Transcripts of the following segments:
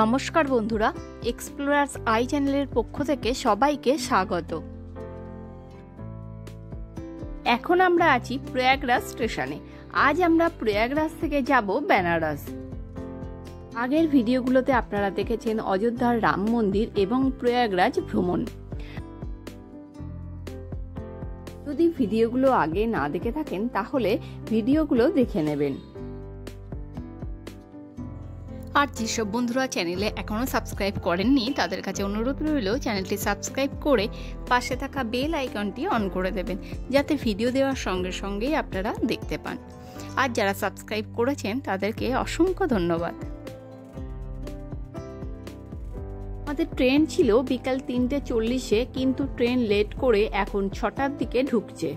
নমস্কার বন্ধুরা, explorers I চ্যানেলের পক্ষ থেকে সবাইকে স্বাগত। এখন আমরা আছি প্রয়াগরাজ স্টেশনে। আজ আমরা প্রয়াগরাজ থেকে যাব বেনারস। আগের ভিডিওগুলোতে আপনারা দেখেছেন অযোধ্যার রাম মন্দির এবং প্রয়াগরাজ ভ্রমণ। যদি ভিডিওগুলো আগে না দেখে থাকেন তাহলে ভিডিওগুলো দেখে নেবেন। আর যেসব বন্ধুরা চ্যানেলে এখনও সাবস্ক্রাইব করেননি তাদের কাছে অনুরোধ রইল চ্যানেলটি সাবস্ক্রাইব করে পাশে থাকা বেল আইকনটি অন করে দেবেন, যাতে ভিডিও দেওয়ার সঙ্গে সঙ্গেই আপনারা দেখতে পান। আর যারা সাবস্ক্রাইব করেছেন তাদেরকে অসংখ্য ধন্যবাদ। আমাদের ট্রেন ছিল বিকাল 3:40-এ, কিন্তু ট্রেন লেট করে এখন 6টার দিকে ঢুকছে।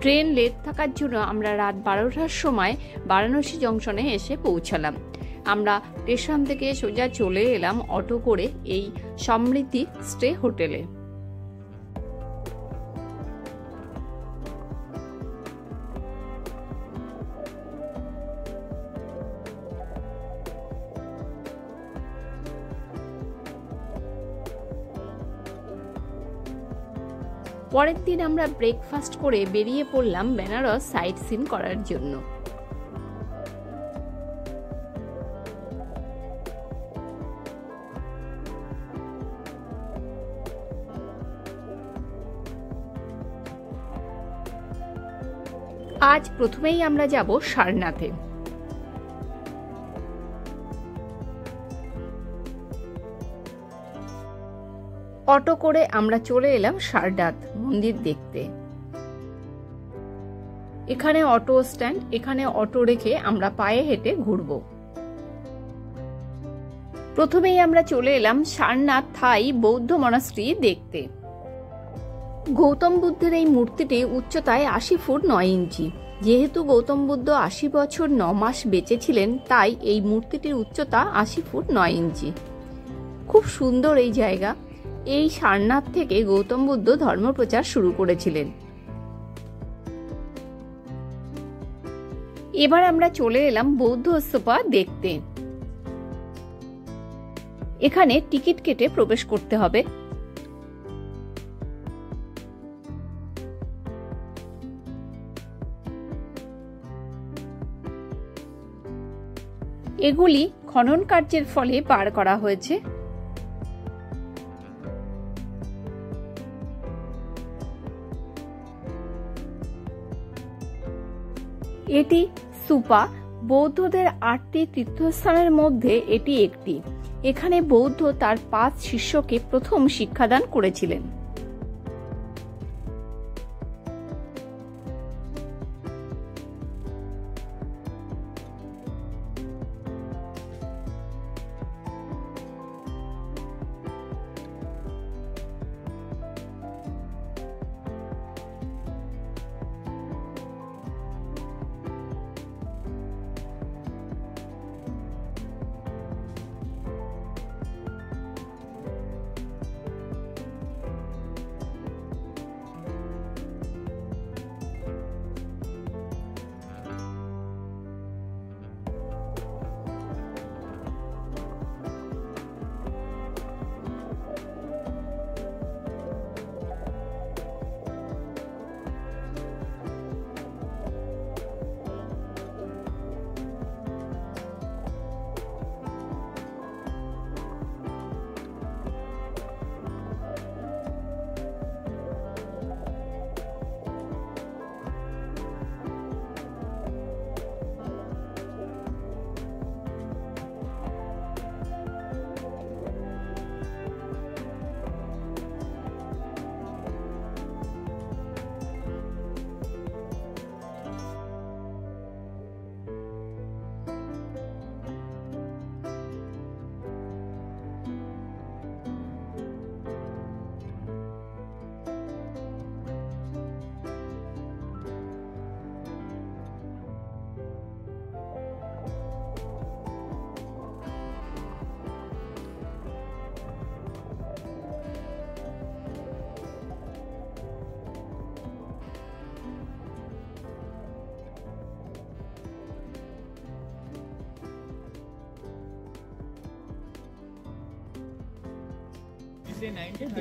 ট্রেন লেট থাকার জন্য আমরা রাত 12টার সময় বারাণসী জংশনে এসে পৌঁছালাম। আমরা স্টেশন থেকে সোজা চলে এলাম অটো করে এই সমৃদ্ধি স্টে হোটেলে। পরের দিন আমরা ব্রেকফাস্ট করে বেরিয়ে পড়লাম বেনারস সাইট সিন করার জন্য। আজ প্রথমেই আমরা যাব সারনাথে। অটো করে আমরা চলে এলাম সারনাথ মন্দির দেখতে। এখানে অটো স্ট্যান্ড, এখানে অটো রেখে আমরা পায়ে হেঁটে ঘুরবো। প্রথমেই আমরা চলে এলাম সারনাথ থাই বৌদ্ধ মনাস্ট্রি দেখতে। গৌতম বুদ্ধের এই মূর্তিটি উচ্চতায় 80 ফুট 9 ইঞ্চি। যেহেতু গৌতম বুদ্ধ 80 বছর 9 মাস বেঁচে ছিলেন, তাই এই মূর্তিটির উচ্চতা 80 ফুট 9 ইঞ্চি। খুব সুন্দর এই জায়গা। এই সারনাথ থেকে গৌতম বুদ্ধ ধর্মপ্রচার শুরু করেছিলেন। এবার আমরা চলে এলাম বৌদ্ধ স্তূপা দেখতে। এখানে টিকিট কেটে প্রবেশ করতে হবে। এগুলি খনন কার্যের ফলে বার করা হয়েছে। এটি স্তূপা। বৌদ্ধদের 8টি তীর্থস্থানের মধ্যে এটি একটি। এখানে বৌদ্ধ তার 5 শিষ্যকে প্রথম শিক্ষাদান করেছিলেন।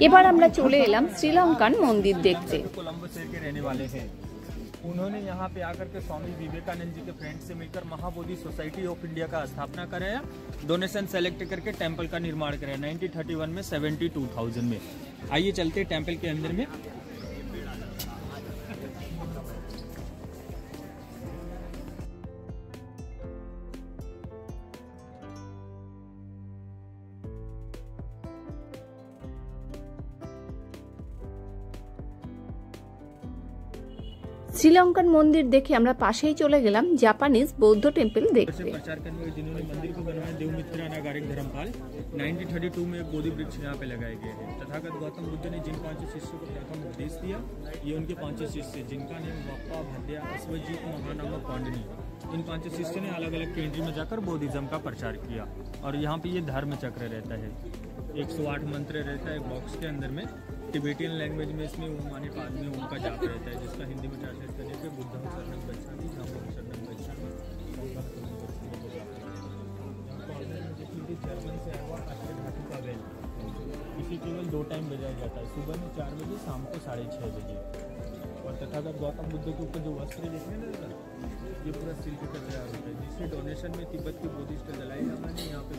এবার আমরা চলে এলাম শ্রীলঙ্কান মন্দির দেখতে। कोलंबो शहर के रहने वाले हैं। उन्होंने यहाँ पे आकर के स्वामी विवेकानंद जी के फ्रेंड से मिलकर महाबोधि सोसाइटी ऑफ इंडिया का स्थापना कराया, डोनेशन सेलेक्ट करके टेंपल का निर्माण कराया 1931 में 72,000 में। आइए चलते टेंपल के अंदर में। শ্রীলঙ্কান মন্দির দেখে আমরা পাশেই চলে গেলাম জাপানিজ বৌদ্ধ টেম্পল দেখতে। प्रचार करने वाले जिन्होंने मंदिर को बनवाया देवमित्रा नागारिक धर्मपाल 1932 में एक बोधि वृक्ष यहाँ पे लगाए गए हैं। तथागत गौतम बुद्ध ने जिन 5 शिष्यों को प्रथम उपदेश दिया, ये उनके 5 शिष्य, जिनका नाम बप्पा, भद्या, अश्वजीत, महानाम और पांडनी। इन 5 शिष्यों ने अलग अलग कंट्री में जाकर बौद्धिज्म का प्रचार किया। और यहाँ पे ये धर्म चक्र रहता है, 108 मंत्र रहता है बॉक्स के अंदर में। टिबेटियन लैंग्वेज में इसमें ओम आने बाद में ओम का जाप रहता है, जिसका हिंदी में ट्रांसलेट करने पे बुद्धं शरणं गच्छामि, धम्मं शरणं गच्छामि, संघं शरणं गच्छामि को जाप रहता है। यहाँ पर ऑर्डर में देखिए जर्मन से आया हुआ अष्टधातु का बेल, इसे केवल 2 टाइम बजाया जाता है, सुबह में 4 बजे, शाम को 6:30 बजे। और तथागत गौतम बुद्ध के ऊपर जो वस्त्र देखने ना, ये पूरा सिल्क का तैयार होता है, जिससे डोनेशन में तिब्बत के बुद्धिस्ट दलाई लामा ने यहाँ पे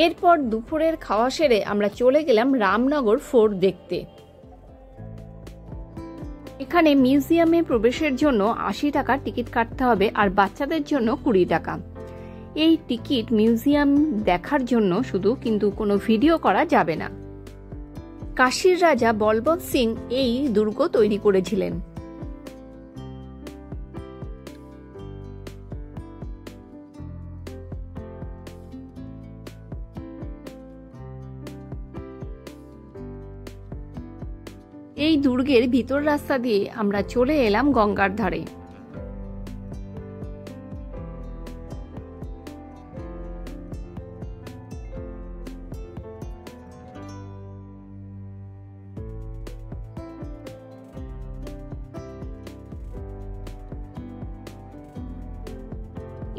এরপর দুপুরের খাওয়া সেরে আমরা চলে গেলাম রামনগর ফোর্ট দেখতে। এখানে মিউজিয়ামে প্রবেশের জন্য 80 টাকা টিকিট কাটতে হবে আর বাচ্চাদের জন্য 20 টাকা। এই টিকিট মিউজিয়াম দেখার জন্য শুধু, কিন্তু কোনো ভিডিও করা যাবে না। কাশীর রাজা বলবৎ সিং এই দুর্গ তৈরি করেছিলেন। এই দুর্গের ভিতর রাস্তা দিয়ে আমরা চলে এলাম গঙ্গার ধারে।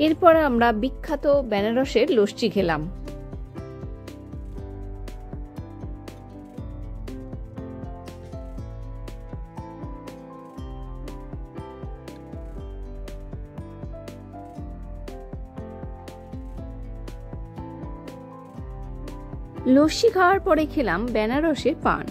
এরপর আমরা বিখ্যাত বেনারসের লস্যি খেলাম। লস্যি খাওয়ার পরে খেলাম বেনারসের পান।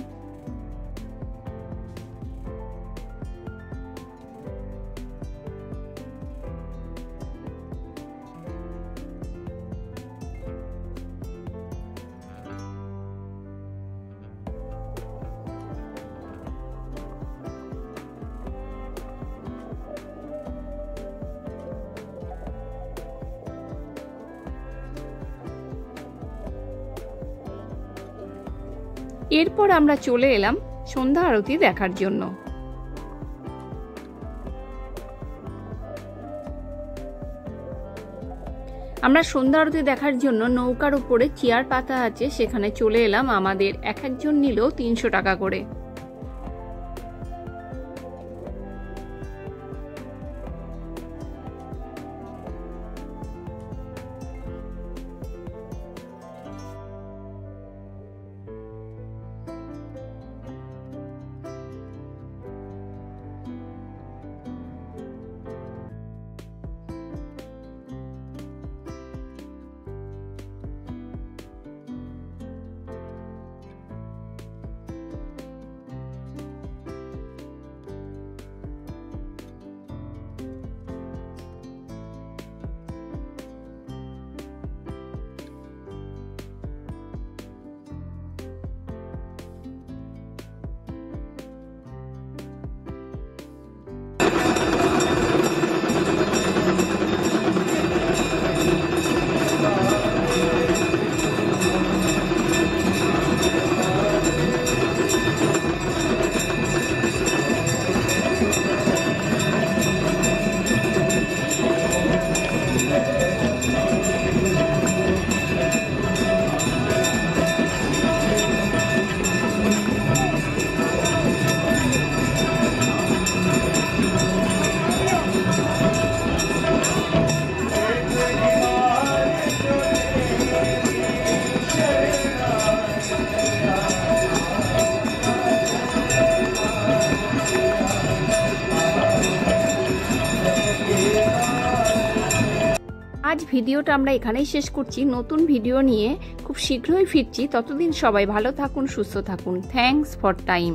এরপর আমরা চলে এলাম সন্ধ্যা আরতি দেখার জন্য। আমরা সন্ধ্যা আরতি দেখার জন্য নৌকার উপরে চেয়ার পাতা আছে, সেখানে চলে এলাম। আমাদের এক একজন নিল 300 টাকা করে। আজ ভিডিওটা আমরা এখানেই শেষ করছি। নতুন ভিডিও নিয়ে খুব শীঘ্রই ফিরছি। ততদিন সবাই ভালো থাকুন, সুস্থ থাকুন। Thanks for time.